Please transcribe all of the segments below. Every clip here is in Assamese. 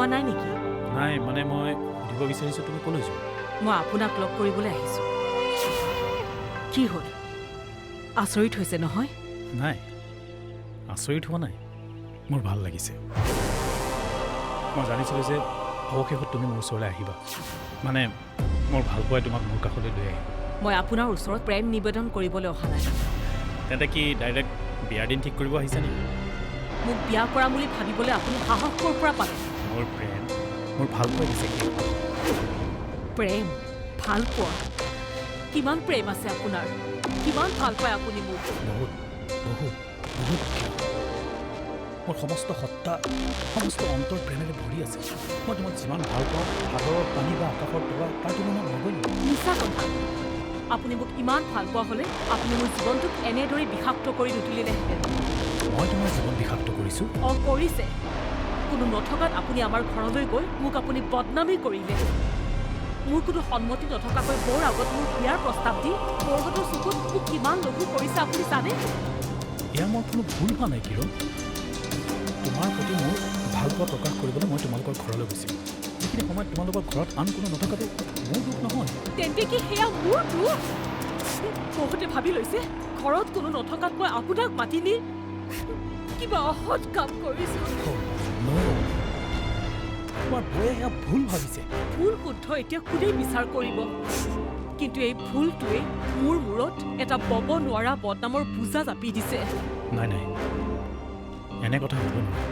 হোৱা নাই নেকি? নাই মানে মই সুধিব বিচাৰিছোঁ তুমি ক'লৈ যোৱা? মই আপোনাক লগ কৰিবলৈ আহিছোঁ। কি হ'ল? আচৰিত হৈছে নহয়? নাই আচৰিত হোৱা নাই, মোৰ ভাল লাগিছে। মই জানিছিলোঁ যে অৱশেষত তুমি মোৰ ওচৰলৈ আহিবা, মানে মোৰ ভাল পোৱাই তোমাক মোৰ কাষলৈ লৈ আহিব। মই আপোনাৰ ওচৰত প্ৰেম নিবেদন কৰিবলৈ অহা নাই। তেন্তে কি ডাইৰেক্ট বিয়াৰ দিন ঠিক কৰিব আহিছা নেকি? মোক বিয়া কৰা বুলি ভাবিবলৈ আপুনি সাহস ক'ৰ পৰা পালে? মোৰ প্ৰেম, মোৰ ভাল পোৱা দিছে কি? প্ৰেম, ভাল পোৱা? কিমান প্ৰেম আছে আপোনাৰ? কিমান ভাল পায় আপুনি মোক? বহুত বহুত বহুত মোৰ সমস্ত সত্তা, সমস্ত অন্তৰ প্ৰেমেৰে ভৰি আছে। মই তোমাক যিমান ভাল পাওঁ, সাগৰৰ পানী বা আকাশৰ তৰা তাৰ তুলনাত নগণ্য। মিছা কথা। আপুনি মোক ইমান ভাল পোৱা হ'লে আপুনি মোৰ জীৱনটোক এনেদৰে বিষাক্ত কৰি নুতুলিলেহেঁতেন। মই তোমাৰ জীৱন বিষাক্ত কৰিছোঁ? কৰিছে। কোনো নথকাত আপুনি আমাৰ ঘৰলৈ গৈ মোক আপুনি বদনামী কৰিলে। মোৰ কোনো সন্মতি নথকাকৈ বৰ আগত মোৰ বিয়াৰ প্ৰস্তাৱ দি বৰগতৰ চকুত মোক কিমান লঘু কৰিছে আপুনি জানে? এয়া মোৰ কোনো ভুল হোৱা নাই কিৰণ। তোমাৰ প্ৰতি মোৰ ভাল পোৱা প্ৰকাশ কৰিবলৈ মই তোমালোকৰ ঘৰলৈ গৈছিলোঁ। সেইখিনি সময়ত তোমালোকৰ ঘৰত আন কোনো নথকাটো মোৰ দুখ নহয়। তেন্তে কি সেয়া মোৰ দুখ? বহুতে ভাবি লৈছে ঘৰত কোনো নথকাত মই আপোনাক মাতি নি কিবা অসৎ কাম কৰিছোঁ। তোমাৰ বৌয়ে সেয়া ভুল ভাবিছে। ভুল শুদ্ধ এতিয়া কোনেই বিচাৰ কৰিব? কিন্তু এই ভুলটোৱে মোৰ মূৰত এটা বব নোৱাৰা বদনামৰ বোজা জাপি দিছে। নাই নাই, এনে কথা হ'ব নোৱাৰে।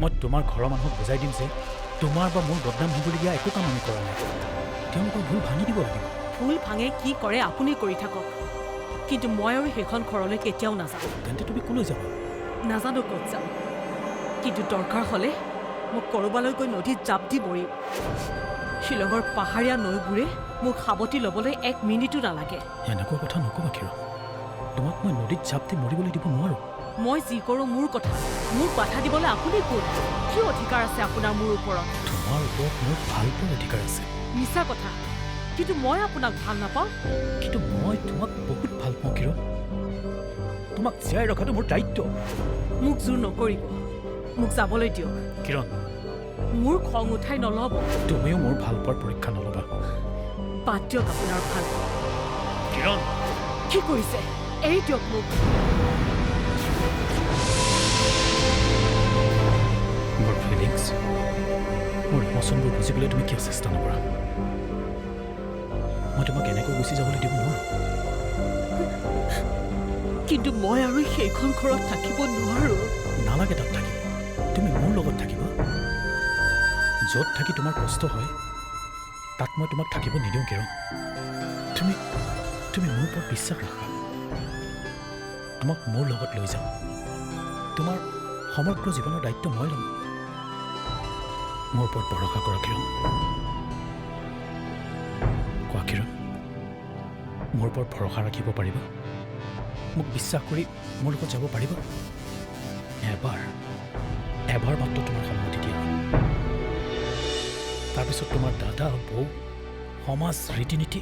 মই তোমাৰ ঘৰৰ মানুহক বুজাই দিম যে তোমাৰ বা মোৰ বদনাম হ'বলগীয়া একো কাম আমি কৰা নাই। তেওঁলোকৰ ভুল ভাঙি দিব লাগিব। ভুল ভাঙে কি কৰে আপুনি কৰি থাকক, কিন্তু মই আৰু সেইখন ঘৰলৈ কেতিয়াও নাযাওঁ। তেন্তে তুমি ক'লৈ যাবা? নাজানো ক'ত যাম, কিন্তু দৰকাৰ হ'লে মোক ক'ৰবালৈ গৈ নদীত জাপ দি মৰিম। শ্বিলঙৰ পাহাৰীয়া নৈবোৰে মোক সাৱটি ল'বলৈ 1 মিনিটো নালাগে। এনেকুৱা কথা নক'বা কিৰণ। তোমাক মই নদীত জাপ দি মৰিবলৈ দিব নোৱাৰোঁ। মই যি কৰোঁ মোৰ কথা, মোক বাধা দিবলৈ আপুনি কোন? কি অধিকাৰ আছে আপোনাৰ মোৰ ওপৰত? তোমাৰ ওপৰত মোৰ ভাল পোৱাৰ অধিকাৰ আছে। মিছা কথা। কিন্তু মই আপোনাক ভাল নাপাওঁ। কিন্তু মই তোমাক বহুত ভাল পাওঁ কিৰণ। তোমাক জীয়াই ৰখাটো মোৰ দায়িত্ব। মোক জোৰ নকৰিব, মোক যাবলৈ দিয়ক। কিৰণ, মোৰ খং উঠাই নল'ব। তুমিও মোৰ ভাল পোৱাৰ পৰীক্ষা নল'বা। বাদ দিয়ক আপোনাৰ ভাল। কিৰণ, কি কৰিছে? এৰি দিয়ক মোক। মোৰ ফিলিংছ, মোৰ ইমোশ্যনবোৰ বুজিবলৈ তুমি কিয় চেষ্টা নকৰা? মই তোমাক এনেকৈ গুচি যাবলৈ দিব নোৱাৰোঁ। কিন্তু মই আৰু সেইখন ঘৰত থাকিব নোৱাৰোঁ। নালাগে তাত থাকিব। তুমি মোৰ লগত থাকিবা। য'ত থাকি তোমাৰ কষ্ট হয় তাত মই তোমাক থাকিব নিদিওঁ কিৰণ। তুমি মোৰ ওপৰত বিশ্বাস ৰাখা। তোমাক মোৰ লগত লৈ যাম। তোমাৰ সমগ্ৰ জীৱনৰ দায়িত্ব মই ল'ম। মোৰ ওপৰত ভৰসা কৰা কিৰণ। কোৱা কিৰণ, মোৰ ওপৰত ভৰসা ৰাখিব পাৰিবা? মোক বিশ্বাস কৰি মোৰ লগত যাব পাৰিবা? এবাৰ মাত্ৰ তোমাৰ সন্মতি দিয়া। তাৰপিছত তোমাৰ দাদা, বৌ, সমাজ, ৰীতি নীতি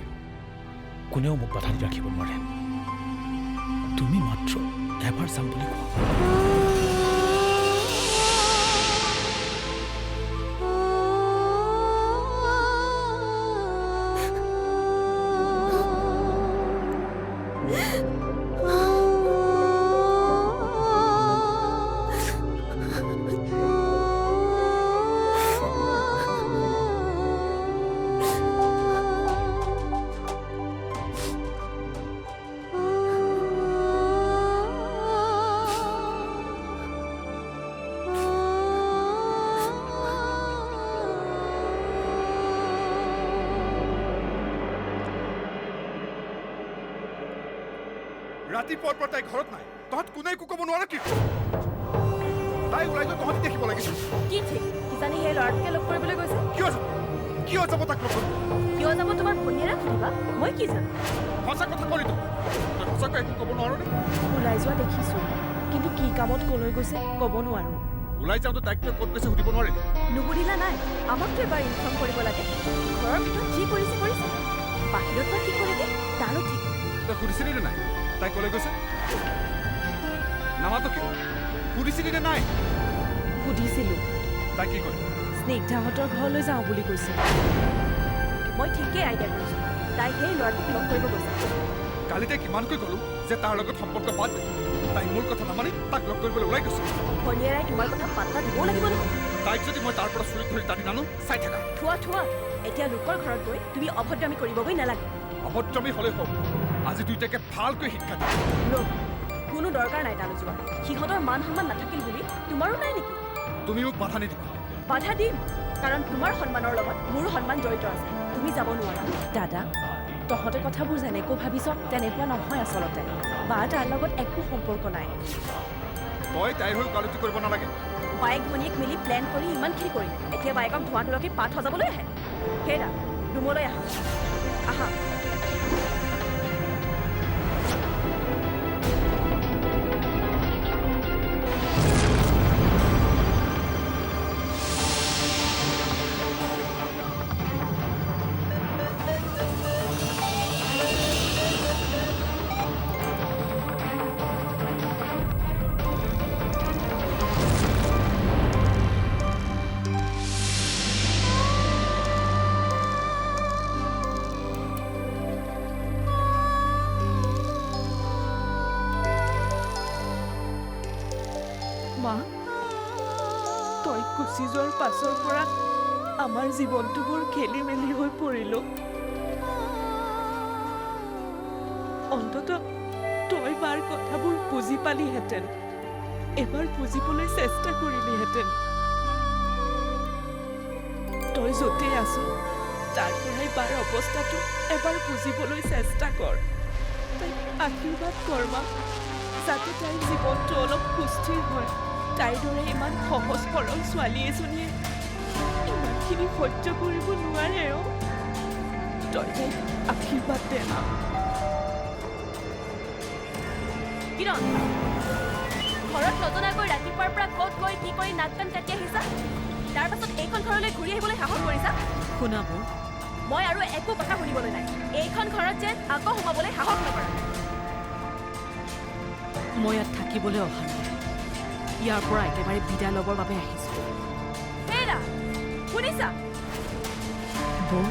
কোনেও মোক বাধা দি ৰাখিব নোৱাৰে। তুমি মাত্ৰ এবাৰ যাম বুলি কোৱা। ৰাতিপুৱাৰ পৰা তাই ঘৰত নাই। তহঁত কোনে একো ক'ব নোৱাৰে কি? তাই ওলাই গৈ তহঁতি দেখিব লাগিছিল। কি ঠিক, কিজানি সেই ল'ৰাটোকে লগ কৰিবলৈ গৈছে। কিয় যাব তাক লগ কৰিব? কিয় যাব তোমাৰ ভনীয়েৰে সুধিবা, মই কি জানো? সঁচা কথা ক'লি তই সঁচাকৈ একো ক'ব নোৱাৰ নে? ওলাই যোৱা দেখিছো, কিন্তু কি কামত কলৈ গৈছে ক'ব নোৱাৰো। ওলাই যাওঁতে তাইক তই ক'ত গৈছে সুধিব নোৱাৰিলি? নুসুধিলা নাই, আমাকতো এবাৰ ইনফৰ্ম কৰিব লাগে। ঘৰৰ ভিতৰত যি কৰিছে কৰিছে, বাহিৰত বা কি কৰেগে তাৰো ঠিক। তই সুধিছিলি নে নাই তাই ক'লৈ গৈছে? নামাতো কিয়? সুধিছিলি নে নাই? সুধিছিলোঁ। তাই কি ক'লে? স্নিগ্ধাহঁতৰ ঘৰলৈ যাওঁ বুলি কৈছে। মই ঠিকেই আইডিয়া কৰিছোঁ। তাই সেই ল'ৰাটোক লগ কৰিব গৈছে। কালি তাই কিমানকৈ ক'লো যে তাৰ লগত সম্পৰ্ক বাদ দে। তাই মোৰ কথা নামানি তাক লগ কৰিবলৈ ওলাই গৈছে। ভনীয়েৰাই তোমাৰ কথা পাত্তা দিবও লাগিব নহয়। তাইক যদি মই তাৰ পৰা চুৰি ধৰি টানি নানো, চাই থাকা। থোৱা এতিয়া লোকৰ ঘৰত গৈ তুমি অভদ্ৰামি কৰিবগৈ নালাগে। অভদ্ৰামী হ'লেই হওক, আজি দুইটাকে ভালকৈ শিক্ষা দিম। ৰ'ব, কোনো দৰকাৰ নাই তালৈ যোৱাৰ। সিহঁতৰ মান সন্মান নাথাকিল বুলি তোমাৰো নাই নেকি? তুমি মোক বাধা নিদিবা। বাধা দিম, কাৰণ তোমাৰ সন্মানৰ লগত মোৰো সন্মান জড়িত আছে। তুমি যাব নোৱাৰা। দাদা, তহঁতে কথাবোৰ যেনেকৈ ভাবিছ তেনেকুৱা নহয় আচলতে। বা তাৰ লগত একো সম্পৰ্ক নাই। তই তাইৰ হৈ ওকালতি কৰিব নালাগে। বায়েক ভনীয়েক মিলি প্লেন কৰি ইমানখিনি কৰিলে, এতিয়া বায়েকক ধোঁৱা তুলসী পাত সজাবলৈ আহে। হেৰা, ৰুমলৈ আহা। আহা। মা, তই গুচি যোৱাৰ পাছৰ পৰা আমাৰ জীৱনটো বৰ খেলি মেলি হৈ পৰিলো। অন্ততঃ তই বাৰ কথাবোৰ বুজি পালিহেঁতেন, এবাৰ বুজিবলৈ চেষ্টা কৰিলিহেঁতেন। তই য'তেই আছ তাৰ পৰাই বাৰ অৱস্থাটো এবাৰ বুজিবলৈ চেষ্টা কৰ। তাইক আশীৰ্বাদ কৰ মা, যাতে তাইৰ জীৱনটো অলপ সুস্থিৰ হয়। তাইৰ দৰে ইমান সহজ সৰল ছোৱালী এজনীয়ে ইমানখিনি সহ্য কৰিব নোৱাৰে। তই তাইক আশীৰ্বাদ দে মা। কিৰণ, ঘৰত নজনাকৈ ৰাতিপুৱাৰ পৰা ক'ত গৈ কি কৰি নাক কাণ কাটি আহিছা? তাৰ পাছত এইখন ঘৰলৈ ঘূৰি আহিবলৈ সাহস কৰিছা? শুনাব, মই আৰু একো কথা শুনিবলৈ নাই। এইখন ঘৰত যেন আকৌ সোমাবলৈ সাহস নকৰা। মই ইয়াত থাকিবলৈ অহা নাই, ইয়াৰ পৰা একেবাৰে বিদায় ল'বৰ বাবে আহিছোঁ। হেৰা, শুনিছা? বৌ,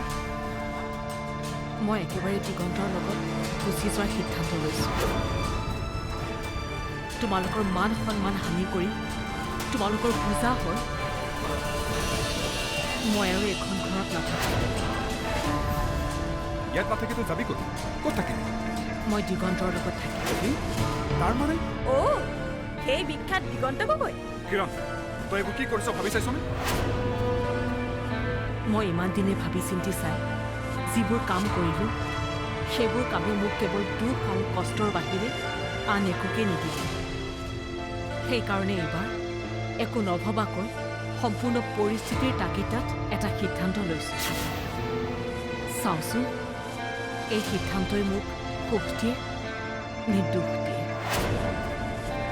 মই একেবাৰে দিগন্তৰ লগত গুচি যোৱাৰ সিদ্ধান্ত লৈছোঁ। তোমালোকৰ মান সন্মান হানি কৰি তোমালোকৰ বুজা হ'ল মই আৰু এইখন ঘৰত নাথাকোঁ। ইয়াত নাথাকি তই যাবি ক'ত? ক'ত থাকিবি? মই দিগন্তৰ লগত থাকিম। তাৰ মানে? অ', সেই বিখ্যাত দিগন্ত গগৈ। কিৰণ, তই এইবোৰ কি কৰিছ ভাবি চাইছনে? মই ইমান দিনে ভাবি চিন্তি চাই যিবোৰ কাম কৰিলোঁ, সেইবোৰ কামে মোক কেৱল দুখ আৰু কষ্টৰ বাহিৰে আন একোকে নিদিলে। সেইকাৰণে এইবাৰ একো নভবাকৈ সম্পূৰ্ণ পৰিস্থিতিৰ তাগিদাত এটা সিদ্ধান্ত লৈছোঁ। চাওঁচোন এই সিদ্ধান্তই মোক সুখ দিয়ে নে দুখ দিয়ে।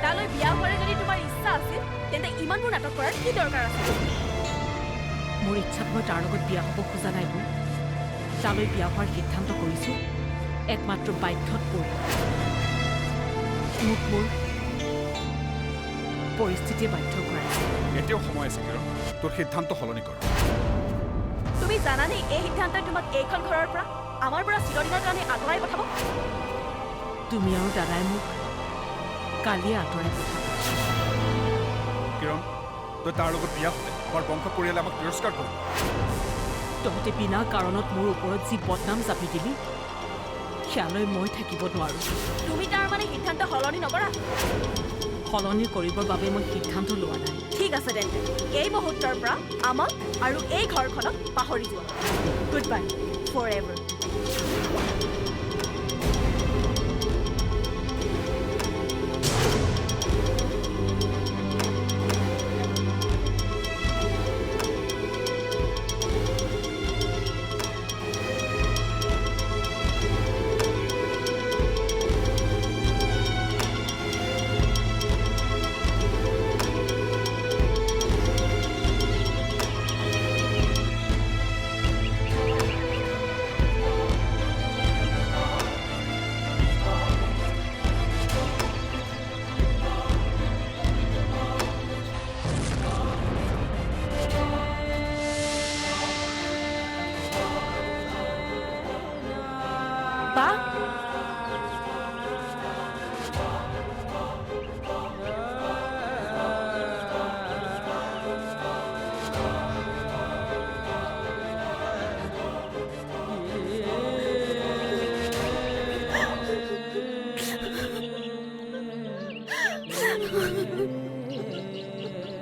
তালৈ বিয়া হোৱাৰ যদি তোমাৰ ইচ্ছা আছিল, তেন্তে ইমানবোৰ নাটক কৰাৰ কি দৰকাৰ আছিল? মোৰ ইচ্ছাত মই তাৰ লগত বিয়া হ'ব খোজা নাই বৌ। তালৈ বিয়া হোৱাৰ সিদ্ধান্ত কৰিছোঁ একমাত্ৰ বাধ্যত পৰি। মোক মোৰ পৰিস্থিতিয়ে বাধ্য কৰাইছে। এতিয়াও সময় আছে কিৰণ, তোৰ সিদ্ধান্ত সলনি কৰ। তুমি জানানে এই সিদ্ধান্তই তোমাক এইখন ঘৰৰ পৰা, আমাৰ পৰা চিৰদিনৰ কাৰণে আঁতৰাই পঠাব? তুমি আৰু দাদাই মোক কালিয়ে আঁতৰাই পঠাব। কিৰণ, তই তাৰ লগত বিয়া হ'লে আমাৰ বংশ পৰিয়ালে আমাক তিৰস্কাৰ কৰিব। তহঁতে বিনা কাৰণত মোৰ ওপৰত যি বদনাম জাপি দিলি, সেয়ালৈ মই থাকিব নোৱাৰোঁ। তুমি তাৰ মানে সিদ্ধান্ত সলনি নকৰা? সলনি কৰিবৰ বাবে মই সিদ্ধান্ত লোৱা নাই। ঠিক আছে তেন্তে, এই মুহূৰ্তৰ পৰা আমাক আৰু এই ঘৰখনক পাহৰি যোৱা। Goodbye forever. বা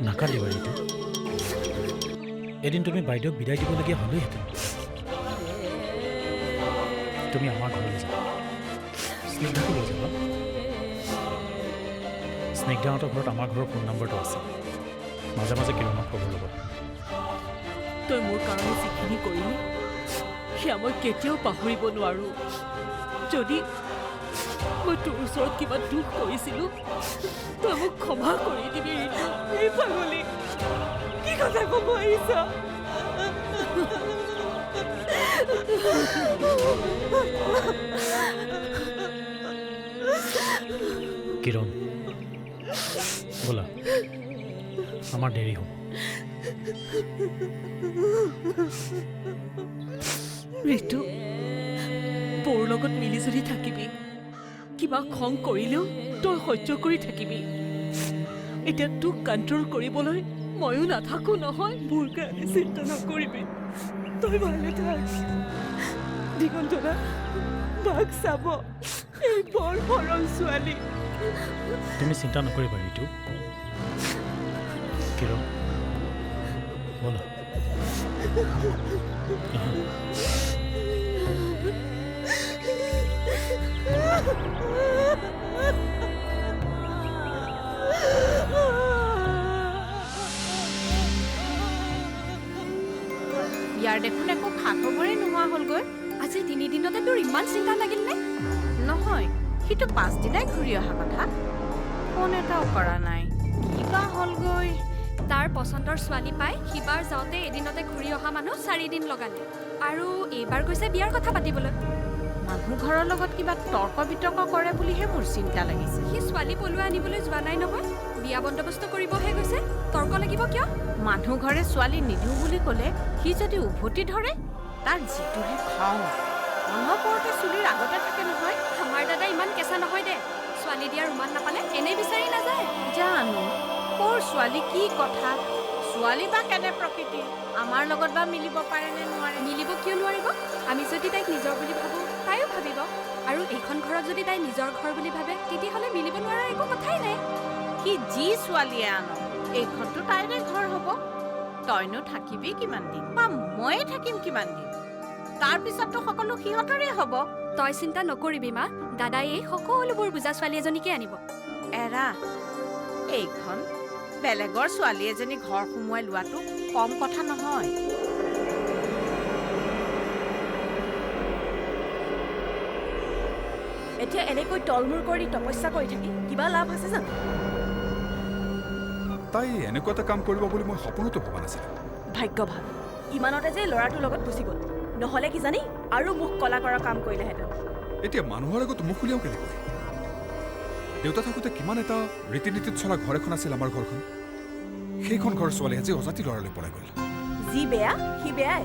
নাকালিবা ঋতু এদিন তুমি বাইদেউক বিদায় দিবলগীয়া হ'লেইহেঁতেন তুমি আমাৰ ঘৰলৈ যাবা স্নিগ্ধাকো লৈ যাবা স্নিগ্ধাহঁতৰ ঘৰত আমাৰ ঘৰৰ ফোন নম্বৰটো আছে মাজে মাজে কিৰণক খবৰ ল'ব তই মোৰ কাৰণে যিখিনি কৰিলি সেয়া মই কেতিয়াও পাহৰিব নোৱাৰো যদি মই তোৰ ওচৰত কিবা দুখ কৰিছিলোঁ তই মোক ক্ষমা কৰি দিবি ঋতু এই পাগলী কি কথা ক'ব আহিছা কিৰণ ব'লা আমাৰ দেৰি হ'ব ঋতু তোৰ লগত মিলিজুলি থাকিবি কিবা খং কৰিলেও তই সহ্য কৰি থাকিবি এতিয়া তোক কণ্ট্ৰল কৰিবলৈ ময়ো নাথাকো নহয় মোৰ কাৰণে চিন্তা নকৰিবি তই ভালে থাক দিগন্তৰা বাক চাব এই বৰ সৰল ছোৱালী তুমি চিন্তা নকৰিবা ঋতু কিৰণ ব'লা ইয়াৰ দেখোন একো খা খবৰেই নোহোৱা হ'লগৈ আজি 3 দিনতে তোৰ ইমান চিন্তা লাগিল নে নহয় সিটো 5 দিনাই ঘূৰি অহা কথা ফোন এটাও কৰা নাই কিবা হ'লগৈ তাৰ পচন্দৰ ছোৱালী পাই সিবাৰ যাওঁতে এদিনতে ঘূৰি অহা মানুহ 4 দিন লগালে আৰু এইবাৰ গৈছে বিয়াৰ কথা পাতিবলৈ মানুহ ঘৰৰ লগত কিবা তৰ্ক বিতৰ্ক কৰে বুলিহে মোৰ চিন্তা লাগিছে সি ছোৱালী পলুৱাই আনিবলৈ যোৱা নাই নহয় বিয়া বন্দবস্ত কৰিবহে গৈছে তৰ্ক লাগিব কিয় মানুহ ঘৰে ছোৱালী নিদিওঁ বুলি ক'লে সি যদি উভতি ধৰে তাৰ যিটোহে খং অনবৰতে চুলিৰ আগতে থাকে নহয় আমাৰ দাদা ইমান কেঁচা নহয় দে ছোৱালী দিয়াৰ ৰুমান নাপালে এনেই বিচাৰি নাযায় জানো ক'ৰ ছোৱালী কি কথা ছোৱালী বা কেনে প্ৰকৃতি আমাৰ লগত বা মিলিব পাৰে নে নোৱাৰে মিলিব কিয় নোৱাৰিব আমি যদি তাইক নিজৰ বুলি ভাবোঁ তাইও ভাবিব আৰু এইখন ঘৰত যদি তাই নিজৰ ঘৰ বুলি ভাবে তেতিয়াহ'লে মিলিব নোৱাৰাৰ একো কথাই নাই সি যি ছোৱালীয়ে আনক এইখনতো তাইৰে ঘৰ হ'ব তইনো থাকিবি কিমান দিন বা ময়ে থাকিম কিমান দিন তাৰপিছততো সকলো সিহঁতৰে হ'ব তই চিন্তা নকৰিবি মা দাদাই এই সকলোবোৰ বুজা ছোৱালী এজনীকে আনিব এৰা এইখন বেলেগৰ ছোৱালী এজনী ঘৰ সোমোৱাই লোৱাটো কম কথা নহয় এতিয়া এনেকৈ তলমূৰ কৰি তপস্যা কৰি থাকি কিবা লাভ আছে জানো তাই এনেকুৱা এটা কাম কৰিব বুলি মই সপোনতো ভবা নাছিলো ভাগ্য ভাল ইমানতে যে ল'ৰাটোৰ লগত গুচি গ'ল নহ'লে কি জানি আৰু মুখ কলা কৰা কাম কৰিলেহেঁতেন এতিয়া মানুহৰ আগত মুখ উলিয়াও কেনেকৈ দেউতা থাকোঁতে কিমান এটা ৰীতি নীতিত চলা ঘৰ এখন আছিল আমাৰ ঘৰখন সেইখন ঘৰ ছোৱালী আজি অজাতি ল'ৰালৈ পলাই গ'ল যি বেয়া সি বেয়াই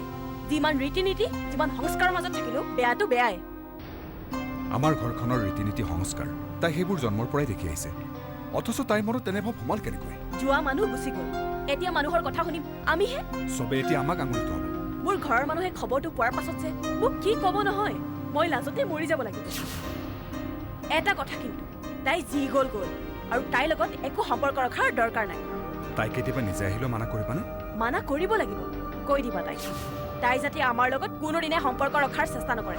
যিমান ৰীতি নীতি যিমান সংস্কাৰৰ মাজত থাকিলেও বেয়াটো বেয়াই আমাৰ ঘৰখনৰ ৰীতি নীতি সংস্কাৰ তাই সেইবোৰ জন্মৰ পৰাই দেখি আহিছে অথচ তাইৰ মনত তেনে ভাৱ সোমাল কেনেকৈ যোৱা মানুহ গুচি গ'ল এতিয়া মানুহৰ কথা শুনিম আমিহে চবে এতিয়া আমাক আঙুলিত হ'ব মোৰ ঘৰৰ মানুহে খবৰটো পোৱাৰ পাছত যে মোক কি ক'ব নহয় মই লাজতে মৰি যাব লাগিব এটা কথা কিন্তু তাই যি গ'ল গ'ল আৰু তাইৰ লগত একো সম্পৰ্ক ৰখাৰ দৰকাৰ নাই তাই কেতিয়াবা নিজে আহিলেও মানা কৰিবানে মানা কৰিব লাগিব কৈ দিবা তাইক তাই যাতে আমাৰ লগত কোনোদিনে সম্পৰ্ক ৰখাৰ চেষ্টা নকৰে